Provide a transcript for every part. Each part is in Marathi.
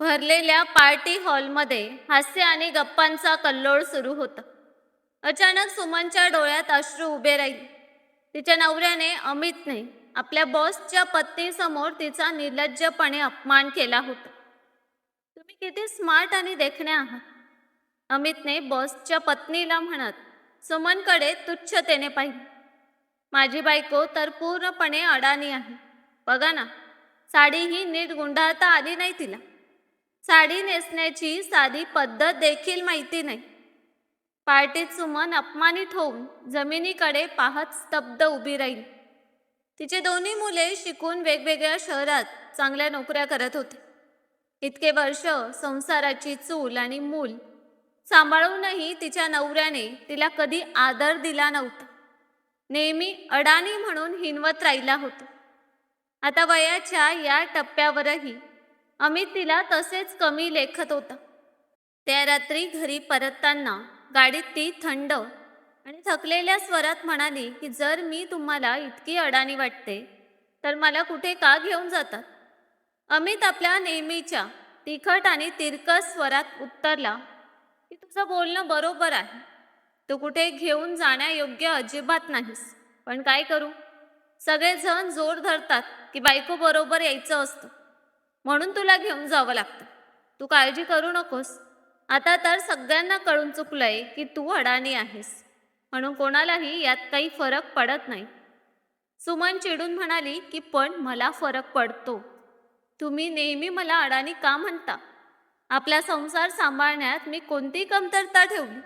भरलेल्या पार्टी हॉलमध्ये हास्य आणि गप्पांचा कल्लोळ सुरू होता. अचानक सुमनच्या डोळ्यात अश्रू उभे राहिले. तिच्या नवऱ्याने अमितने आपल्या बॉसच्या पत्नीसमोर तिचा निर्लज्जपणे अपमान केला होता. तुम्ही किती स्मार्ट आणि देखणे आहात, अमितने बॉसच्या पत्नीला म्हणत सुमनकडे तुच्छतेने पाहिले. माझी बायको तर पूर्णपणे अडाणी आहे. बघा ना, साडीही नीट गुंडाळता आली नाही तिला. साडी नेसण्याची साधी पद्धत देखील माहिती नाही. पार्टीत सुमन अपमानित होऊन जमिनीकडे पाहत स्तब्ध उभी राहिली. तिचे दोन्ही मुले शिकून वेगवेगळ्या शहरात चांगल्या नोकऱ्या करत होते. इतके वर्ष संसाराची चूल आणि मूल सांभाळूनही तिच्या नवऱ्याने तिला कधी आदर दिला नव्हता. नेहमी अडाणी म्हणून हिणवत राहिला होता. आता वयाच्या या टप्प्यावरही अमित तिला तसेच कमी लेखत होता. त्या रात्री घरी परतताना गाडीत ती थंड आणि थकलेल्या स्वरात म्हणाली की जर मी तुम्हाला इतकी अडाणी वाटते तर मला कुठे का घेऊन जातात. अमित आपल्या नेहमीच्या तिखट आणि तिरकस स्वरात उत्तरला की तुझं बोलणं बरोबर आहे. तू कुठे घेऊन जाण्यायोग्य अजिबात नाहीस. पण काय करू, सगळेजण जोर धरतात की बायको बरोबर यायचं असतं, म्हणून तुला घेऊन जावं लागतं. तू काळजी करू नकोस. आता तर सगळ्यांना कळून चुकलंय की तू अडाणी आहेस, म्हणून कोणालाही यात काही फरक पडत नाही. सुमन चिडून म्हणाली की पण मला फरक पडतो. तुम्ही नेहमी मला अडाणी का म्हणता? आपला संसार सांभाळण्यात मी कोणती कमतरता ठेवली?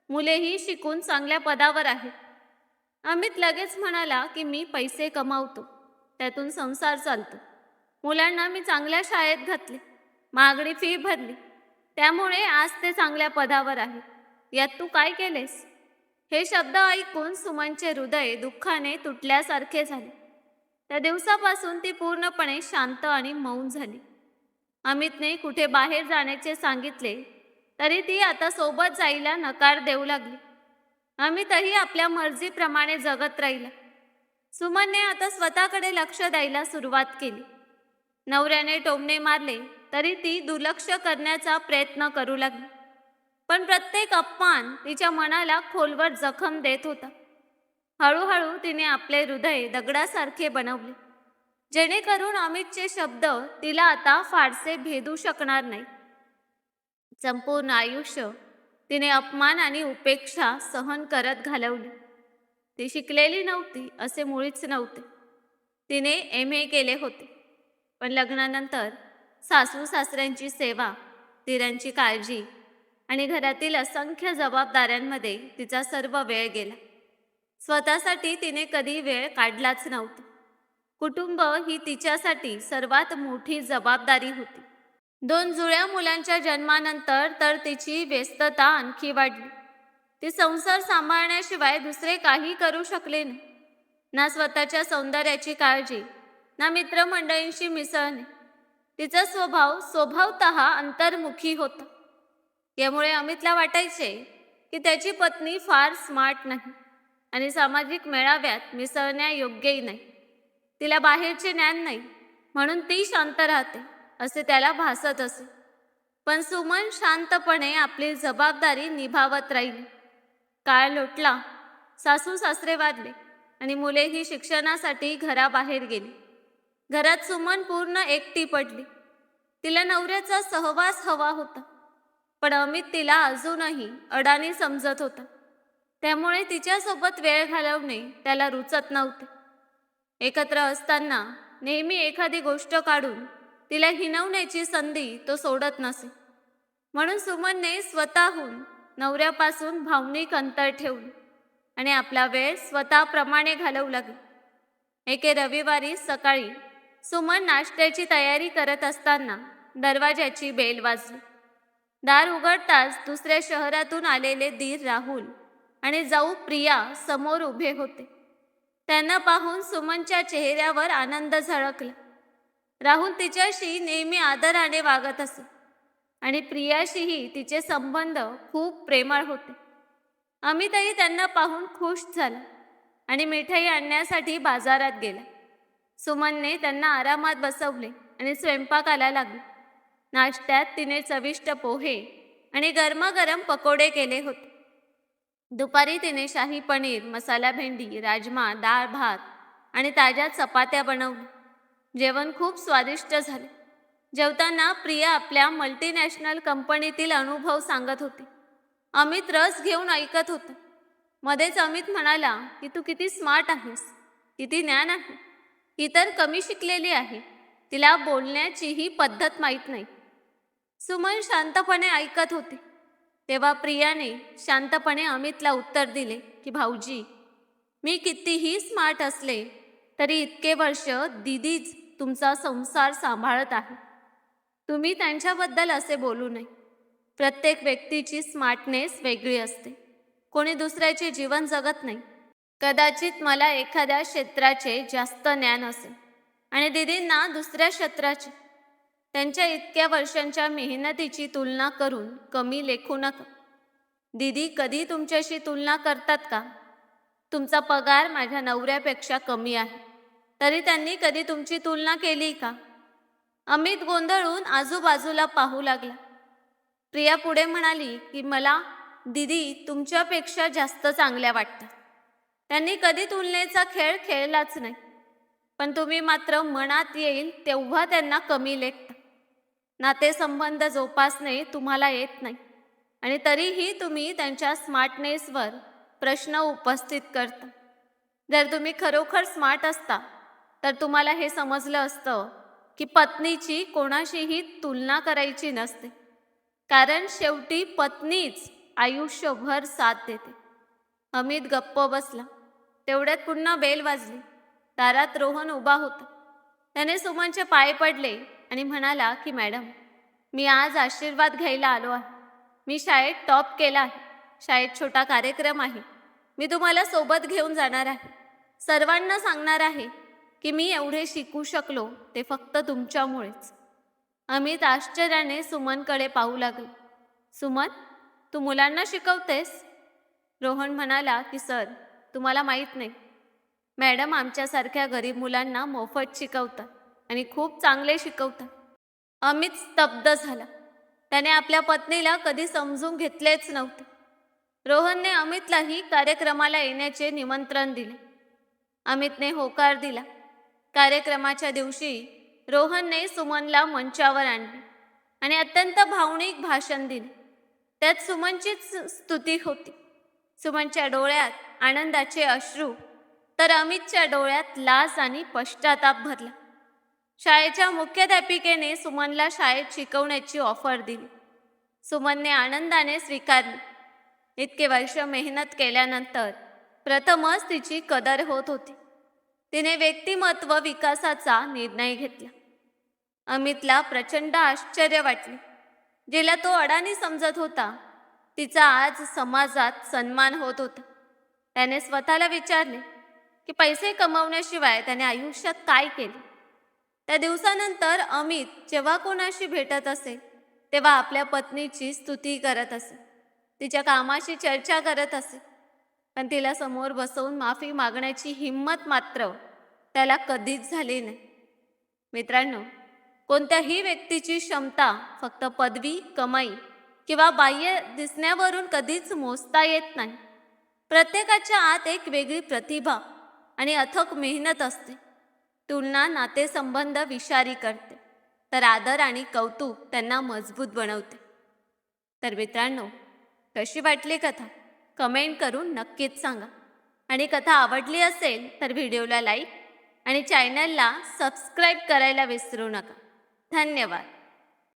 मुलेही शिकून चांगल्या पदावर आहेत. अमित लगेच म्हणाला की मी पैसे कमावतो, त्यातून संसार चालतो. मुलांना मी चांगल्या शाळेत घातले, महागडी फी भरली, त्यामुळे आज ते चांगल्या पदावर आहेत. यात तू काय केलेस? हे शब्द ऐकून सुमनचे हृदय दुःखाने तुटल्यासारखे झाले. त्या दिवसापासून ती पूर्णपणे शांत आणि मौन झाली. अमितने कुठे बाहेर जाण्याचे सांगितले तरी ती आता सोबत जायला नकार देऊ लागली. अमितही आपल्या मर्जीप्रमाणे जगत राहिला. सुमनने आता स्वतःकडे लक्ष द्यायला सुरुवात केली. नवऱ्याने टोमणे मारले तरी ती दुर्लक्ष करण्याचा प्रयत्न करू लागली. पण प्रत्येक अपमान तिच्या मनाला खोलवर जखम देत होता. हळूहळू तिने आपले हृदय दगडासारखे बनवले, जेणेकरून अमितचे शब्द तिला आता फारसे भेदू शकणार नाही. संपूर्ण आयुष्य तिने अपमान आणि उपेक्षा सहन करत घालवली. ती शिकलेली नव्हती असे मुळीच नव्हते. तिने MA केले होते, पण लग्नानंतर सासू सासऱ्यांची सेवा, दिरांची काळजी आणि घरातील असंख्य जबाबदाऱ्यांमध्ये तिचा सर्व वेळ गेला. स्वतःसाठी तिने कधी वेळ काढलाच नव्हता. कुटुंब ही तिच्यासाठी सर्वात मोठी जबाबदारी होती. 2 जुळ्या मुलांच्या जन्मानंतर तर तिची व्यस्तता आणखी वाढली. ती संसार सांभाळण्याशिवाय दुसरे काही करू शकले नाही. ना स्वतःच्या सौंदर्याची काळजी, ना मित्रमंडळींशी मिसळणे. तिचा स्वभाव स्वभावतः अंतर्मुखी होता. यामुळे अमितला वाटायचे की त्याची पत्नी फार स्मार्ट नाही आणि सामाजिक मेळाव्यात मिसळण्यायोग्यही नाही. तिला बाहेरचे ज्ञान नाही, म्हणून ती शांत राहते असे त्याला भासत असे. पण सुमन शांतपणे आपली जबाबदारी निभावत राहिली. काळ लोटला, सासू सासरे वारले आणि मुलेही शिक्षणासाठी घराबाहेर गेली. घरात सुमन पूर्ण एकटी पडली. तिला नवऱ्याचा सहवास हवा होता, पण अमित तिला अजूनही अडाणी समजत होता. त्यामुळे तिच्यासोबत वेळ घालवणे त्याला रुचत नव्हते. एकत्र असताना नेहमी एखादी गोष्ट काढून तिला हिणवण्याची संधी तो सोडत नसे. म्हणून सुमनने स्वतःहून नवऱ्यापासून भावनिक अंतर ठेवले आणि आपला वेळ स्वतःप्रमाणे घालवू लागला. एके रविवारी सकाळी सुमन नाश्त्याची तयारी करत असताना दरवाजाची बेल वाजली. दार उघडताच दुसऱ्या शहरातून आलेले दीर राहुल आणि जाऊ प्रिया समोर उभे होते. त्यांना पाहून सुमनच्या चेहऱ्यावर आनंद झळकला. राहुल तिच्याशी नेहमी आदराने वागत असे आणि प्रियाशीही तिचे संबंध खूप प्रेमळ होते. अमितही त्यांना पाहून खुश झाला आणि मिठाई आणण्यासाठी बाजारात गेला. सुमनने त्यांना आरामात बसवले आणि स्वयंपाकाला लागले. नाश्त्यात तिने चविष्ट पोहे आणि गरमागरम पकोडे केले होते. दुपारी तिने शाही पनीर, मसाला भेंडी, राजमा, डाळ भात आणि ताज्या चपात्या बनवल्या. जेवण खूप स्वादिष्ट झाले. जेवताना प्रिया आपल्या मल्टीनॅशनल कंपनीतील अनुभव सांगत होती. अमित रस घेऊन ऐकत होता. मध्येच अमित म्हणाला की तू किती स्मार्ट आहेस, किती ज्ञान आहे. ही तर कमी शिकलेली आहे, तिला बोलण्याचीही पद्धत माहीत नाही. सुमन शांतपणे ऐकत होते. तेव्हा प्रियाने शांतपणे अमितला उत्तर दिले की भाऊजी, मी कितीही स्मार्ट असले तरी इतके वर्ष दीदीच तुमचा संसार सांभाळत आहे. तुम्ही त्यांच्याबद्दल असे बोलू नये. प्रत्येक व्यक्तीची स्मार्टनेस वेगळी असते. कोणी दुसऱ्याचे जीवन जगत नाही. कदाचित मला एखाद्या क्षेत्राचे जास्त ज्ञान असेल आणि दीदींना दुसऱ्या क्षेत्राचे. त्यांच्या इतक्या वर्षांच्या मेहनतीची तुलना करून कमी लेखू नका. दीदी कधी तुमच्याशी तुलना करतात का? तुमचा पगार माझ्या नवऱ्यापेक्षा कमी आहे, तरी त्यांनी कधी तुमची तुलना केली का? अमित गोंधळून आजूबाजूला पाहू लागला. प्रिया पुढे म्हणाली की मला दीदी तुमच्यापेक्षा जास्त चांगल्या वाटतात. त्यांनी कधी तुलनेचा खेळ खेळलाच नाही. पण तुम्ही मात्र मनात येईल तेव्हा त्यांना कमी लेखता. नातेसंबंध जोपासणे तुम्हाला येत नाही आणि तरीही तुम्ही त्यांच्या स्मार्टनेसवर प्रश्न उपस्थित करता. जर तुम्ही खरोखर स्मार्ट असता तर तुम्हाला हे समजलं असतं की पत्नीची कोणाशीही तुलना करायची नसते, कारण शेवटी पत्नीच आयुष्यभर साथ देते. अमित गप्प बसला. तेवढ्यात पुन्हा बेल वाजली. दारात रोहन उभा होता. त्याने सुमनचे पाय पडले आणि म्हणाला की मॅडम, मी आज आशीर्वाद घ्यायला आलो आहे. मी शाळेत टॉप केला आहे. शाळेत छोटा कार्यक्रम आहे. मी तुम्हाला सोबत घेऊन जाणार आहे. सर्वांना सांगणार आहे की मी एवढे शिकू शकलो ते फक्त तुमच्यामुळेच. अमित आश्चर्याने सुमनकडे पाहू लागले. सुमन, तू मुलांना शिकवतेस? रोहन म्हणाला की सर, तुम्हाला माहीत नाही, मॅडम आमच्यासारख्या गरीब मुलांना मोफत शिकवतात आणि खूप चांगले शिकवतात. अमित स्तब्ध झाला. त्याने आपल्या पत्नीला कधी समजून घेतलेच नव्हते. रोहनने अमितलाही कार्यक्रमाला येण्याचे निमंत्रण दिले. अमितने होकार दिला. कार्यक्रमाच्या दिवशी रोहनने सुमनला मंचावर आणले आणि अत्यंत भावनिक भाषण दिले. त्यात सुमनचीच स्तुती होती. सुमनच्या डोळ्यात आनंदाचे अश्रू, तर अमितच्या डोळ्यात लाज आणि पश्चाताप भरला. शाळेच्या मुख्याध्यापिकेने सुमनला शाळेत शिकवण्याची ऑफर दिली. सुमनने आनंदाने स्वीकारली. इतके वर्ष मेहनत केल्यानंतर प्रथमच तिची कदर होत होती. तिने व्यक्तिमत्व विकासाचा निर्णय घेतला. अमितला प्रचंड आश्चर्य वाटले. जिला तो अडाणी समजत होता, तिचा आज समाजात सन्मान होत होता. त्याने स्वतःला विचारले की पैसे कमवण्याशिवाय त्याने आयुष्यात काय केले. त्या दिवसानंतर अमित जेव्हा कोणाशी भेटत असे तेव्हा आपल्या पत्नीची स्तुती करत असे, तिच्या कामाशी चर्चा करत असे. पण तिला समोर बसवून माफी मागण्याची हिंमत मात्र त्याला कधीच झाली नाही. मित्रांनो, कोणत्याही व्यक्तीची क्षमता फक्त पदवी, कमाई किंवा बाह्य दिसण्यावरून कधीच मोजता येत नाही. प्रत्येकाच्या आत एक वेगळी प्रतिभा आणि अथक मेहनत असते. तुलना नातेसंबंध विषारी करते, तर आदर आणि कौतुक त्यांना मजबूत बनवते. तर मित्रांनो, कशी वाटली कथा कमेंट करून नक्कीच सांगा. आणि कथा आवडली असेल तर व्हिडिओला लाईक आणि चॅनलला सबस्क्राईब करायला विसरू नका. धन्यवाद.